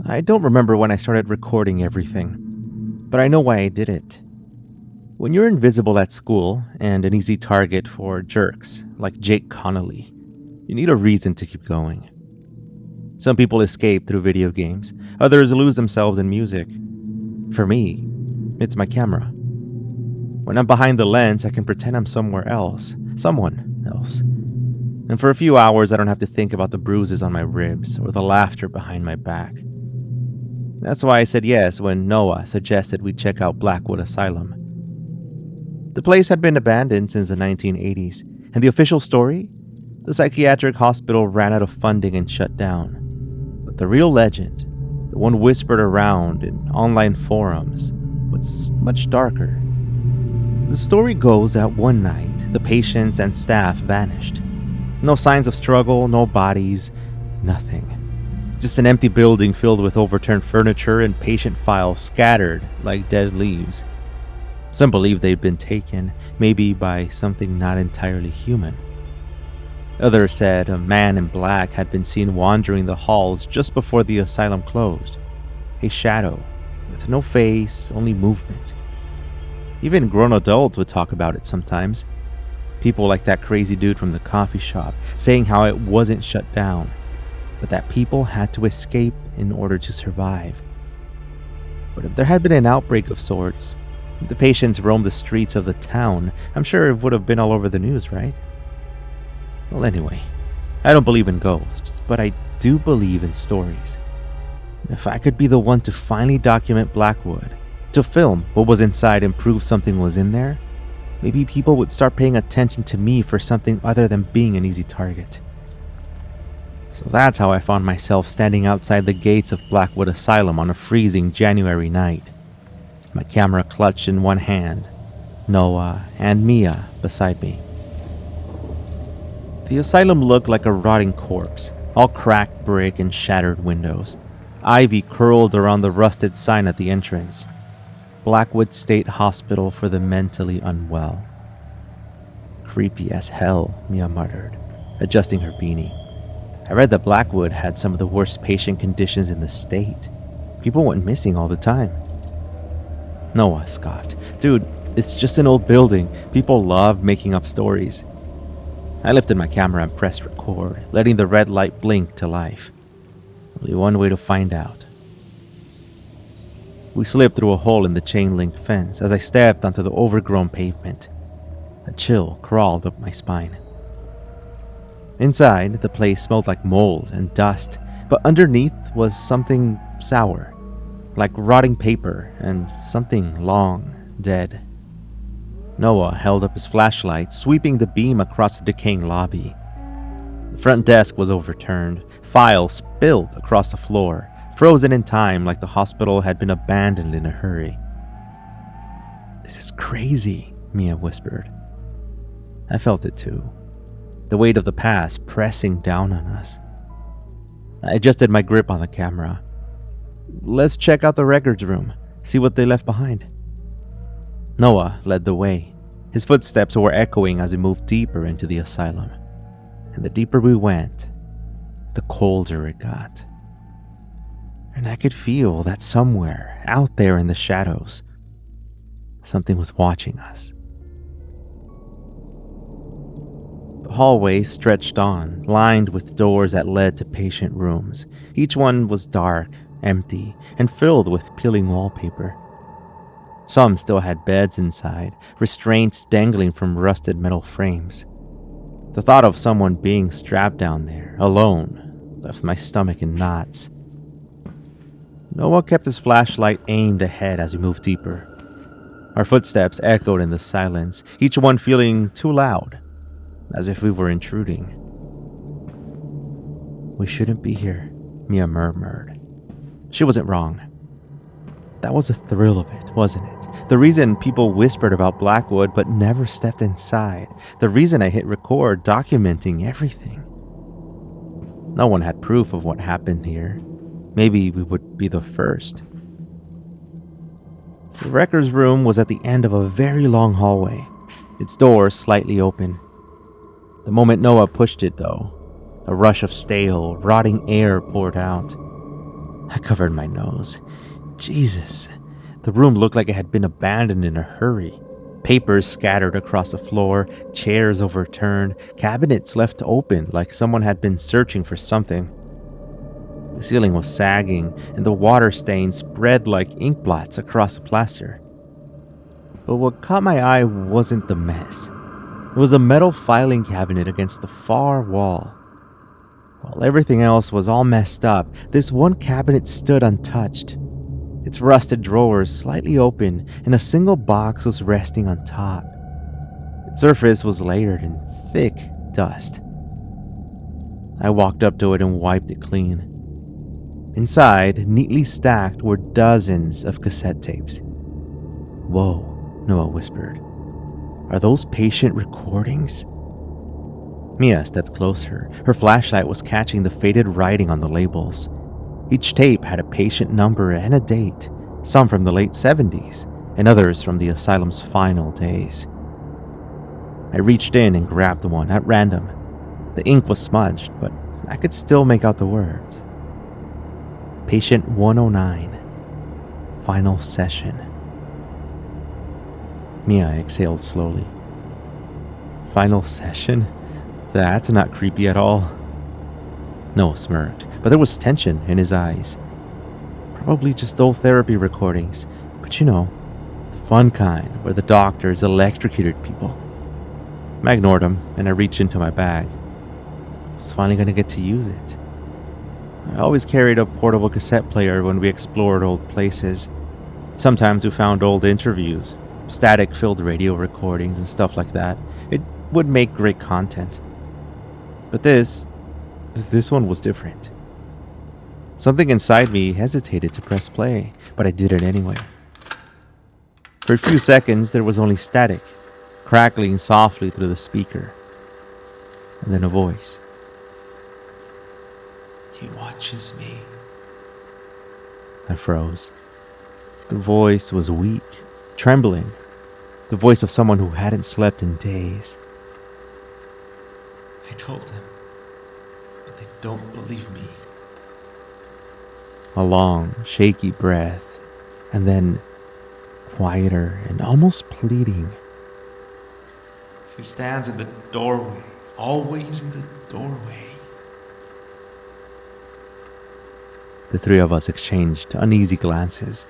I don't remember when I started recording everything, but I know why I did it. When you're invisible at school and an easy target for jerks like Jake Connolly, you need a reason to keep going. Some people escape through video games, others lose themselves in music. For me, it's my camera. When I'm behind the lens, I can pretend I'm somewhere else, someone else. And for a few hours, I don't have to think about the bruises on my ribs or the laughter behind my back. That's why I said yes when Noah suggested we check out Blackwood Asylum. The place had been abandoned since the 1980s, and the official story? The psychiatric hospital ran out of funding and shut down. But the real legend, the one whispered around in online forums, was much darker. The story goes that one night, the patients and staff vanished. No signs of struggle, no bodies, nothing. Just an empty building filled with overturned furniture and patient files scattered like dead leaves. Some believe they'd been taken, maybe by something not entirely human. Others said a man in black had been seen wandering the halls just before the asylum closed. A shadow, with no face, only movement. Even grown adults would talk about it sometimes. People like that crazy dude from the coffee shop, saying how it wasn't shut down, but that people had to escape in order to survive. But if there had been an outbreak of sorts, the patients roamed the streets of the town, I'm sure it would have been all over the news, right? Well, anyway, I don't believe in ghosts, but I do believe in stories. If I could be the one to finally document Blackwood, to film what was inside and prove something was in there, maybe people would start paying attention to me for something other than being an easy target. So that's how I found myself standing outside the gates of Blackwood Asylum on a freezing January night. My camera clutched in one hand, Noah and Mia beside me. The asylum looked like a rotting corpse, all cracked brick and shattered windows. Ivy curled around the rusted sign at the entrance. Blackwood State Hospital for the mentally unwell. Creepy as hell, Mia muttered, adjusting her beanie. I read that Blackwood had some of the worst patient conditions in the state. People went missing all the time. Noah scoffed. Dude, it's just an old building. People love making up stories. I lifted my camera and pressed record, letting the red light blink to life. Only one way to find out. We slipped through a hole in the chain-link fence as I stepped onto the overgrown pavement. A chill crawled up my spine. Inside, the place smelled like mold and dust, but underneath was something sour, like rotting paper and something long dead. Noah held up his flashlight, sweeping the beam across the decaying lobby. The front desk was overturned, files spilled across the floor, frozen in time like the hospital had been abandoned in a hurry. "This is crazy," Mia whispered. I felt it too. The weight of the past pressing down on us. I adjusted my grip on the camera. "Let's check out the records room, see what they left behind." Noah led the way. His footsteps were echoing as we moved deeper into the asylum. And the deeper we went, the colder it got. And I could feel that somewhere out there in the shadows, something was watching us. The hallway stretched on, lined with doors that led to patient rooms. Each one was dark, empty, and filled with peeling wallpaper. Some still had beds inside, restraints dangling from rusted metal frames. The thought of someone being strapped down there, alone, left my stomach in knots. Noah kept his flashlight aimed ahead as we moved deeper. Our footsteps echoed in the silence, each one feeling too loud, as if we were intruding. "We shouldn't be here," Mia murmured. She wasn't wrong. That was the thrill of it, wasn't it? The reason people whispered about Blackwood but never stepped inside. The reason I hit record documenting everything. No one had proof of what happened here. Maybe we would be the first. The records room was at the end of a very long hallway, its door slightly open. The moment Noah pushed it, though, a rush of stale, rotting air poured out. I covered my nose. Jesus. The room looked like it had been abandoned in a hurry. Papers scattered across the floor, chairs overturned, cabinets left open like someone had been searching for something. The ceiling was sagging, and the water stains spread like ink blots across the plaster. But what caught my eye wasn't the mess. It was a metal filing cabinet against the far wall. While everything else was all messed up, this one cabinet stood untouched. Its rusted drawers slightly open, and a single box was resting on top. Its surface was layered in thick dust. I walked up to it and wiped it clean. Inside, neatly stacked, were dozens of cassette tapes. "Whoa," Noah whispered. "Are those patient recordings?" Mia stepped closer. Her flashlight was catching the faded writing on the labels. Each tape had a patient number and a date, some from the late 70s, and others from the asylum's final days. I reached in and grabbed one at random. The ink was smudged, but I could still make out the words. Patient 109, final session. Mia exhaled slowly. Final session? That's not creepy at all. Noah smirked, but there was tension in his eyes. Probably just old therapy recordings, but you know, the fun kind where the doctors electrocuted people. I ignored him and I reached into my bag. I was finally going to get to use it. I always carried a portable cassette player when we explored old places. Sometimes we found old interviews, static-filled radio recordings and stuff like that. It would make great content. But this one was different. Something inside me hesitated to press play, but I did it anyway. For a few seconds, there was only static, crackling softly through the speaker. And then a voice. "He watches me." I froze. The voice was weak, trembling. The voice of someone who hadn't slept in days. "I told them, but they don't believe me." A long, shaky breath, and then quieter and almost pleading. "She stands in the doorway, always in the doorway." The three of us exchanged uneasy glances.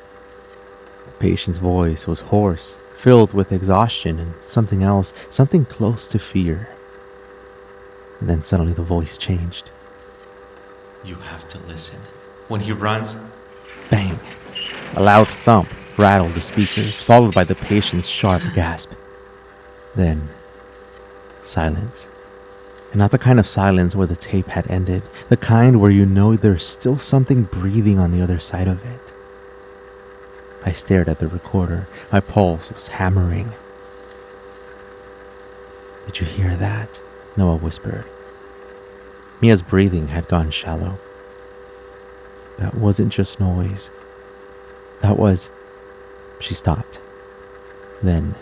The patient's voice was hoarse, filled with exhaustion and something else, something close to fear. And then suddenly the voice changed. "You have to listen. When he runs..." Bang! A loud thump rattled the speakers, followed by the patient's sharp gasp. Then, silence. And not the kind of silence where the tape had ended, the kind where you know there's still something breathing on the other side of it. I stared at the recorder. My pulse was hammering. "Did you hear that?" Noah whispered. Mia's breathing had gone shallow. That wasn't just noise. That was... She stopped. Then,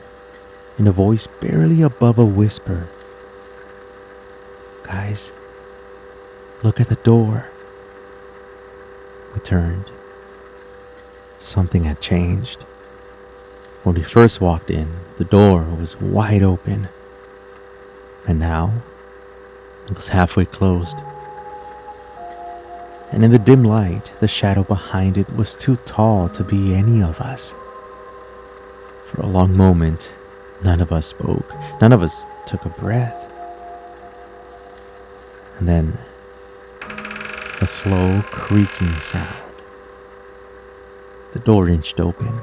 in a voice barely above a whisper, "Guys, look at the door." We turned. Something had changed. When we first walked in, the door was wide open. And now, it was halfway closed. And in the dim light, the shadow behind it was too tall to be any of us. For a long moment, none of us spoke. None of us took a breath. And then, a slow creaking sound. The door inched open.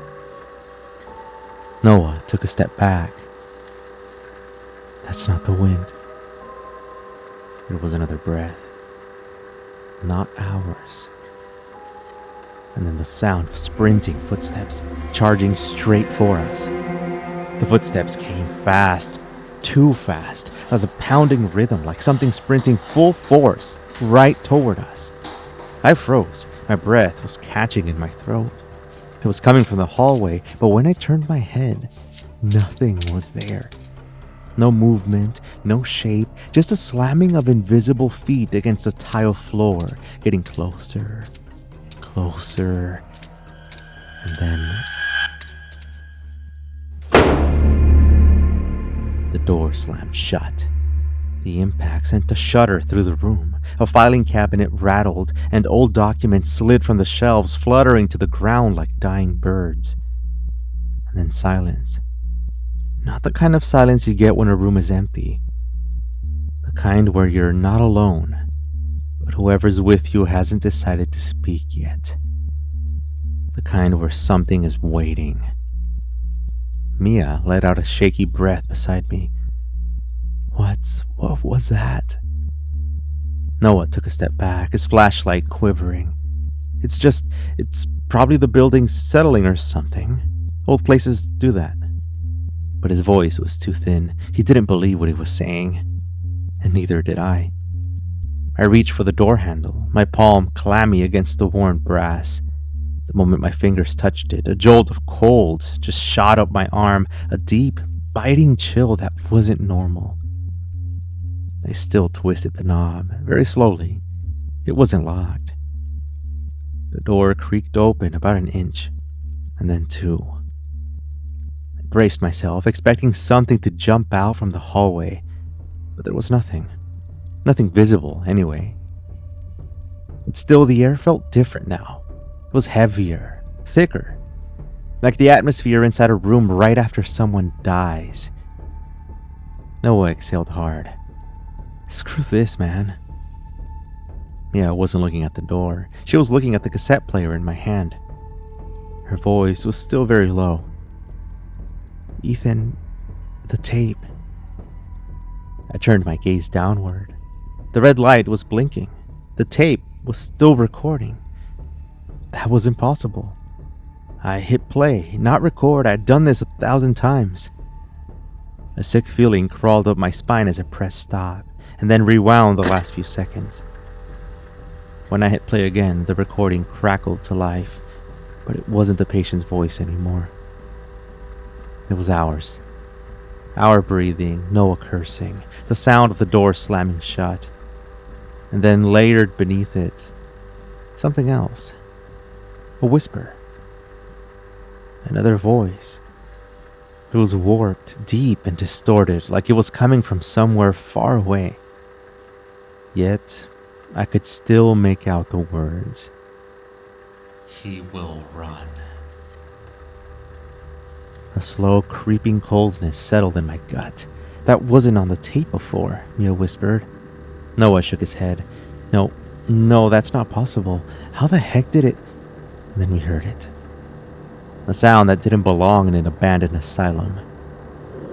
Noah took a step back. That's not the wind. It was another breath. Not ours. And then the sound of sprinting footsteps charging straight for us. The footsteps came fast, too fast, as a pounding rhythm like something sprinting full force right toward us. I froze. My breath was catching in my throat. It was coming from the hallway, but when I turned my head, nothing was there. No movement, no shape, just a slamming of invisible feet against the tile floor, getting closer, closer, and then the door slammed shut. The impact sent a shudder through the room. A filing cabinet rattled, and old documents slid from the shelves, fluttering to the ground like dying birds. And then silence. Not the kind of silence you get when a room is empty. The kind where you're not alone, but whoever's with you hasn't decided to speak yet. The kind where something is waiting. Mia let out a shaky breath beside me. What was that? Noah took a step back, his flashlight quivering. It's probably the building settling or something. Old places do that. But his voice was too thin. He didn't believe what he was saying. And neither did I. I reached for the door handle, my palm clammy against the worn brass. The moment my fingers touched it, a jolt of cold just shot up my arm, a deep, biting chill that wasn't normal. I still twisted the knob, very slowly. It wasn't locked. The door creaked open about an inch, and then 2. I braced myself, expecting something to jump out from the hallway, but there was nothing. Nothing visible, anyway. But still, the air felt different now. It was heavier, thicker, like the atmosphere inside a room right after someone dies. Noah exhaled hard. Screw this, man. Mia wasn't looking at the door. She was looking at the cassette player in my hand. Her voice was still very low. Ethan, the tape. I turned my gaze downward. The red light was blinking. The tape was still recording. That was impossible. I hit play, not record. I'd done this 1,000 times. A sick feeling crawled up my spine as I pressed stop, and then rewound the last few seconds. When I hit play again, the recording crackled to life, but it wasn't the patient's voice anymore. It was ours. Our breathing, Noah cursing, the sound of the door slamming shut, and then layered beneath it, something else. A whisper. Another voice. It was warped, deep, and distorted, like it was coming from somewhere far away. Yet, I could still make out the words. He will run. A slow, creeping coldness settled in my gut. That wasn't on the tape before, Mia whispered. Noah shook his head. No, that's not possible. How the heck did it... And then we heard it. A sound that didn't belong in an abandoned asylum.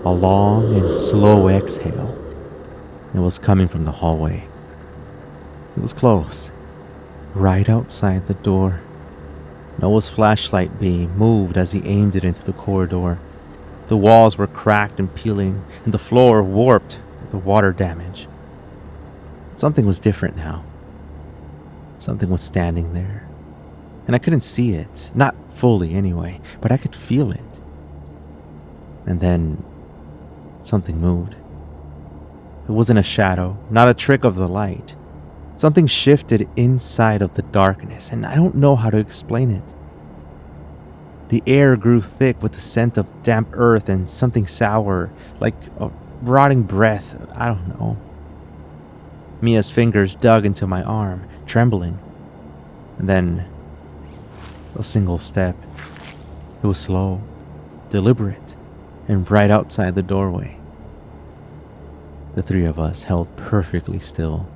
A long and slow exhale. It was coming from the hallway. It was close. Right outside the door. Noah's flashlight beam moved as he aimed it into the corridor. The walls were cracked and peeling, and the floor warped with the water damage. Something was different now. Something was standing there. And I couldn't see it, not fully anyway, but I could feel it. And then something moved. It wasn't a shadow, not a trick of the light. Something shifted inside of the darkness, and I don't know how to explain it. The air grew thick with the scent of damp earth and something sour, like a rotting breath. I don't know. Mia's fingers dug into my arm, trembling. And then a single step. It was slow, deliberate, and right outside the doorway. The 3 of us held perfectly still.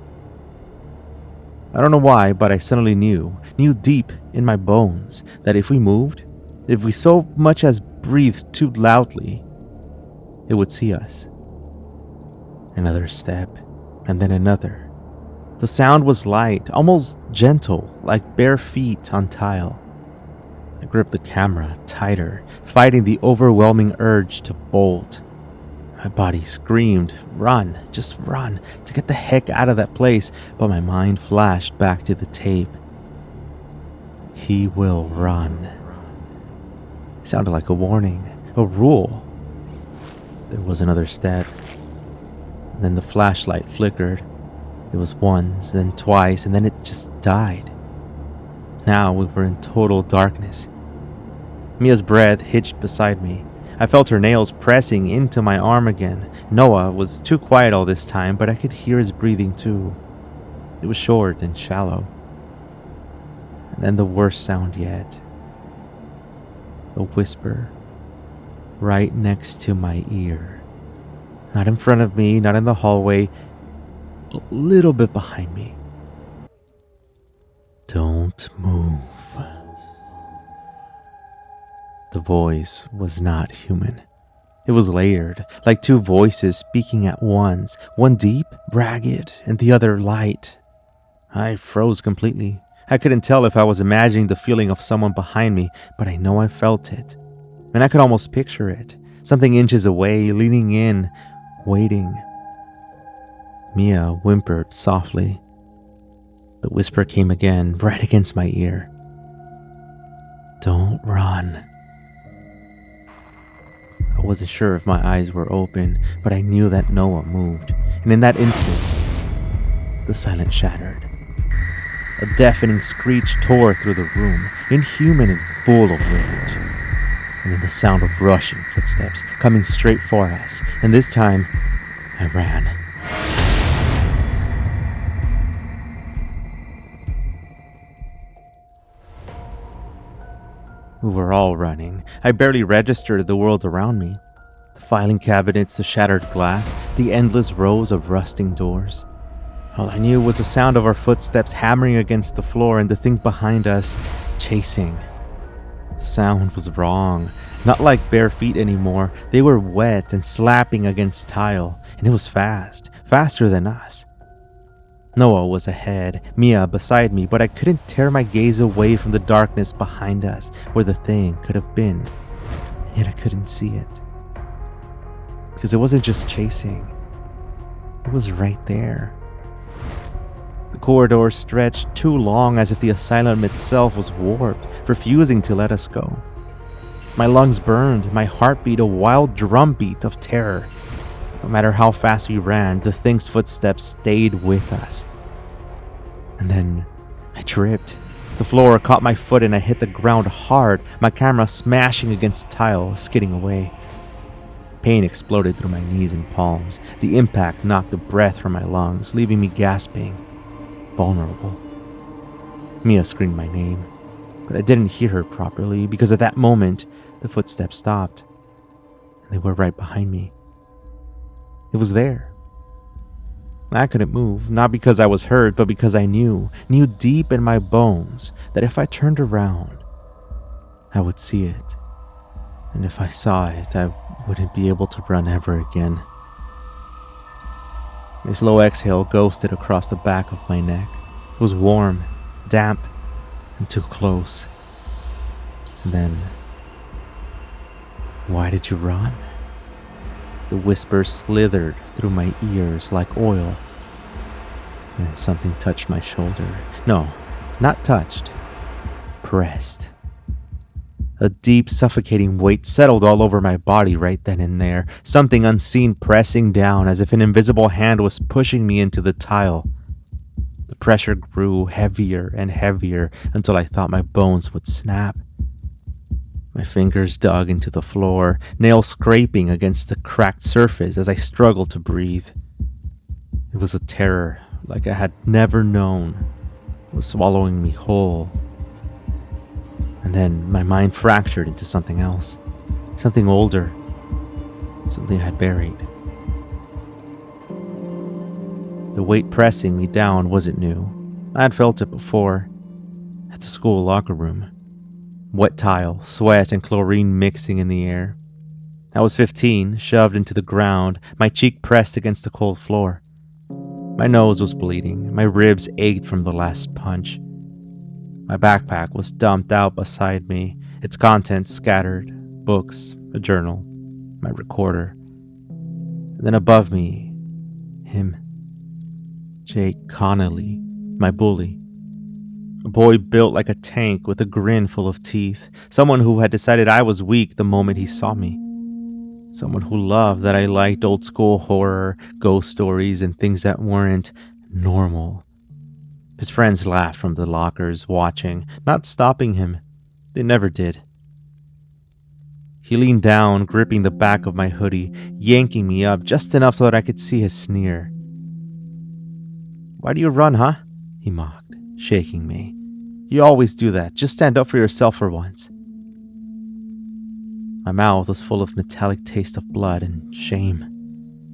I don't know why, but I suddenly knew deep in my bones, that if we moved, if we so much as breathed too loudly, it would see us. Another step, and then another. The sound was light, almost gentle, like bare feet on tile. I gripped the camera tighter, fighting the overwhelming urge to bolt. My body screamed, run, just run, to get the heck out of that place, but my mind flashed back to the tape. He will run. It sounded like a warning, a rule. There was another step. Then the flashlight flickered. It was once, then twice, and then it just died. Now we were in total darkness. Mia's breath hitched beside me. I felt her nails pressing into my arm again. Noah was too quiet all this time, but I could hear his breathing too. It was short and shallow. And then the worst sound yet. A whisper right next to my ear. Not in front of me, not in the hallway, a little bit behind me. Don't move. The voice was not human. It was layered, like two voices speaking at once, one deep, ragged, and the other light. I froze completely. I couldn't tell if I was imagining the feeling of someone behind me, but I know I felt it. And I could almost picture it. Something inches away, leaning in, waiting. Mia whimpered softly. The whisper came again, right against my ear. Don't run. I wasn't sure if my eyes were open, but I knew that Noah moved. And in that instant, the silence shattered. A deafening screech tore through the room, inhuman and full of rage. And then the sound of rushing footsteps coming straight for us. And this time, I ran. We were all running. I barely registered the world around me. The filing cabinets, the shattered glass, the endless rows of rusting doors. All I knew was the sound of our footsteps hammering against the floor and the thing behind us chasing. The sound was wrong. Not like bare feet anymore. They were wet and slapping against tile, and it was fast, faster than us. Noah was ahead, Mia beside me, but I couldn't tear my gaze away from the darkness behind us, where the thing could have been. Yet I couldn't see it. Because it wasn't just chasing. It was right there. The corridor stretched too long, as if the asylum itself was warped, refusing to let us go. My lungs burned, my heart beat a wild drumbeat of terror. No matter how fast we ran, the thing's footsteps stayed with us. And then I tripped. The floor caught my foot and I hit the ground hard, my camera smashing against the tile, skidding away. Pain exploded through my knees and palms. The impact knocked the breath from my lungs, leaving me gasping, vulnerable. Mia screamed my name, but I didn't hear her properly because at that moment, the footsteps stopped. They were right behind me. It was there. I couldn't move, not because I was hurt, but because I knew deep in my bones that if I turned around, I would see it. And if I saw it, I wouldn't be able to run ever again. A slow exhale ghosted across the back of my neck. It was warm, damp, and too close. And then, why did you run? The whisper slithered through my ears like oil. Then something touched my shoulder. No, not touched. Pressed. A deep, suffocating weight settled all over my body right then and there. Something unseen pressing down as if an invisible hand was pushing me into the tile. The pressure grew heavier and heavier until I thought my bones would snap. My fingers dug into the floor, nails scraping against the cracked surface as I struggled to breathe. It was a terror like I had never known. It was swallowing me whole. And then my mind fractured into something else. Something older. Something I had buried. The weight pressing me down wasn't new. I had felt it before. At the school locker room. Wet tile, sweat, and chlorine mixing in the air. I was 15, shoved into the ground, my cheek pressed against the cold floor. My nose was bleeding, my ribs ached from the last punch. My backpack was dumped out beside me, its contents scattered, books, a journal, my recorder. And then above me, him. Jake Connolly, my bully. A boy built like a tank with a grin full of teeth. Someone who had decided I was weak the moment he saw me. Someone who loved that I liked old school horror, ghost stories, and things that weren't normal. His friends laughed from the lockers, watching, not stopping him. They never did. He leaned down, gripping the back of my hoodie, yanking me up just enough so that I could see his sneer. "Why do you run, huh?" he mocked, shaking me. "You always do that. Just stand up for yourself for once." My mouth was full of metallic taste of blood and shame.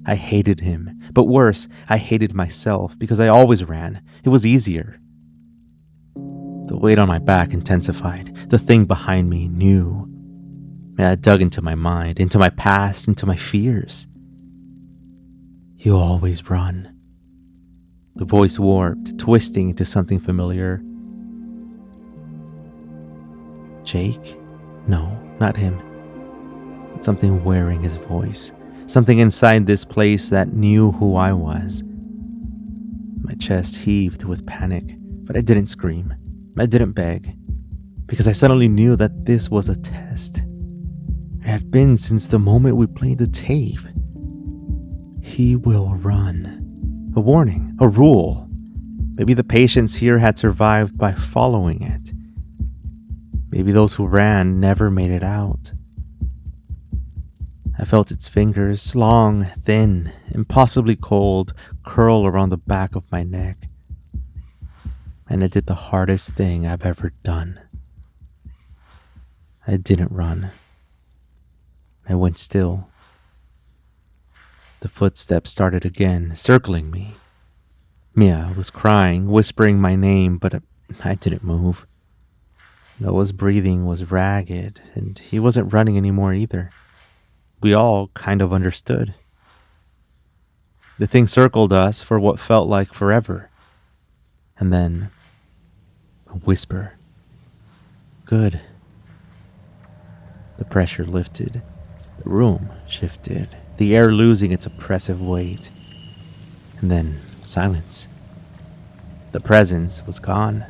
I hated him, but worse, I hated myself because I always ran. It was easier. The weight on my back intensified. The thing behind me knew. I dug into my mind, into my past, into my fears. "You always run." The voice warped, twisting into something familiar. Jake? No, not him. But something wearing his voice. Something inside this place that knew who I was. My chest heaved with panic, but I didn't scream. I didn't beg, because I suddenly knew that this was a test. It had been since the moment we played the tape. He will run. A warning, a rule. Maybe the patients here had survived by following it. Maybe those who ran never made it out. I felt its fingers, long, thin, impossibly cold, curl around the back of my neck. And it did the hardest thing I've ever done. I didn't run. I went still. The footsteps started again, circling me. Mia was crying, whispering my name, but I didn't move. Noah's breathing was ragged, and he wasn't running anymore either. We all kind of understood. The thing circled us for what felt like forever. And then, a whisper. Good. The pressure lifted. The room shifted, the air losing its oppressive weight. And then, silence. The presence was gone.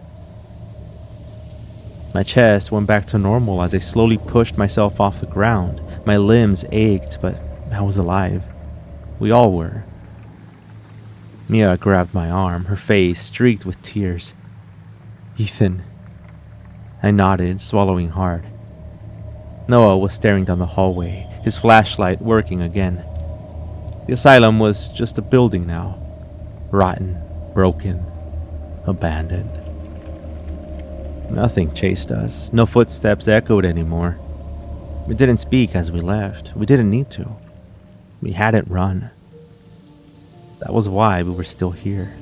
My chest went back to normal as I slowly pushed myself off the ground. My limbs ached, but I was alive. We all were. Mia grabbed my arm, her face streaked with tears. "Ethan." I nodded, swallowing hard. Noah was staring down the hallway, his flashlight working again. The asylum was just a building now. Rotten, broken, abandoned. Nothing chased us. No footsteps echoed anymore. We didn't speak as we left. We didn't need to. We hadn't run. That was why we were still here.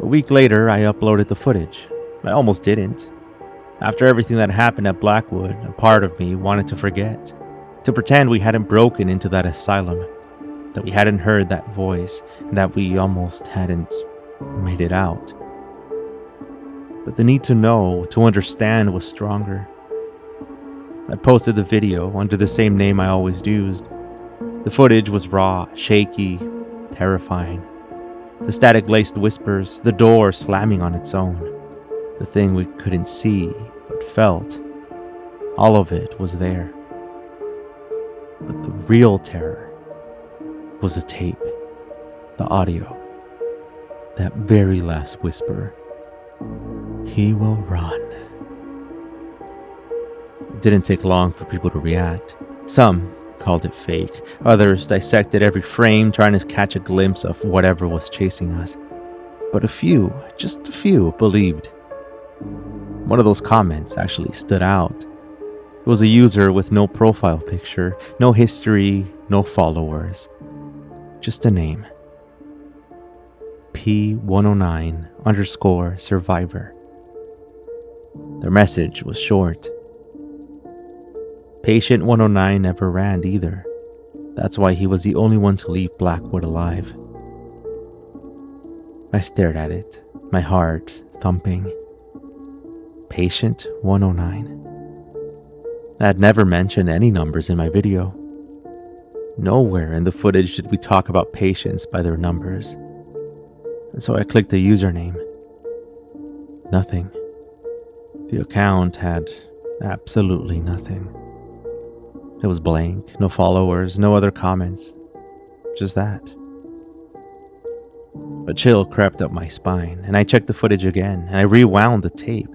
A week later, I uploaded the footage. I almost didn't. After everything that happened at Blackwood, a part of me wanted to forget. To pretend we hadn't broken into that asylum. That we hadn't heard that voice, and that we almost hadn't made it out. But the need to know, to understand was stronger. I posted the video under the same name I always used. The footage was raw, shaky, terrifying. The static-laced whispers, the door slamming on its own. The thing we couldn't see, but felt. All of it was there. But the real terror was the tape, the audio, that very last whisper. He will run. It didn't take long for people to react. Some called it fake. Others dissected every frame, trying to catch a glimpse of whatever was chasing us. But a few, just a few, believed. One of those comments actually stood out. It was a user with no profile picture, no history, no followers. Just a name. P109_survivor. Their message was short. Patient 109 never ran either. That's why he was the only one to leave Blackwood alive. I stared at it, my heart thumping. Patient 109. I had never mentioned any numbers in my video. Nowhere in the footage did we talk about patients by their numbers. And so I clicked the username. Nothing. The account had absolutely nothing. It was blank, no followers, no other comments. Just that. A chill crept up my spine, and I checked the footage again, and I rewound the tape.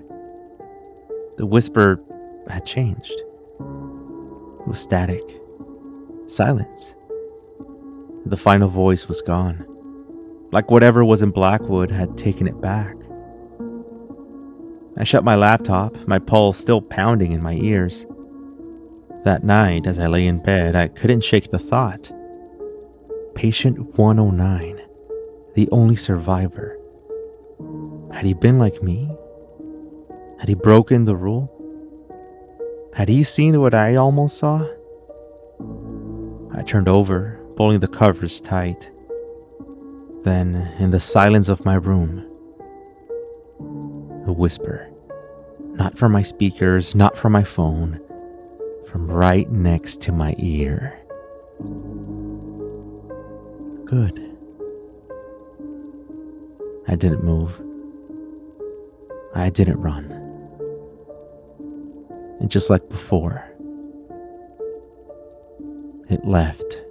The whisper had changed. It was static. Silence. The final voice was gone. Like whatever was in Blackwood had taken it back. I shut my laptop, my pulse still pounding in my ears. That night, as I lay in bed, I couldn't shake the thought. Patient 109, the only survivor. Had he been like me? Had he broken the rule? Had he seen what I almost saw? I turned over, pulling the covers tight. Then, in the silence of my room, a whisper. Not from my speakers, not from my phone, from right next to my ear. Good. I didn't move. I didn't run. And just like before, it left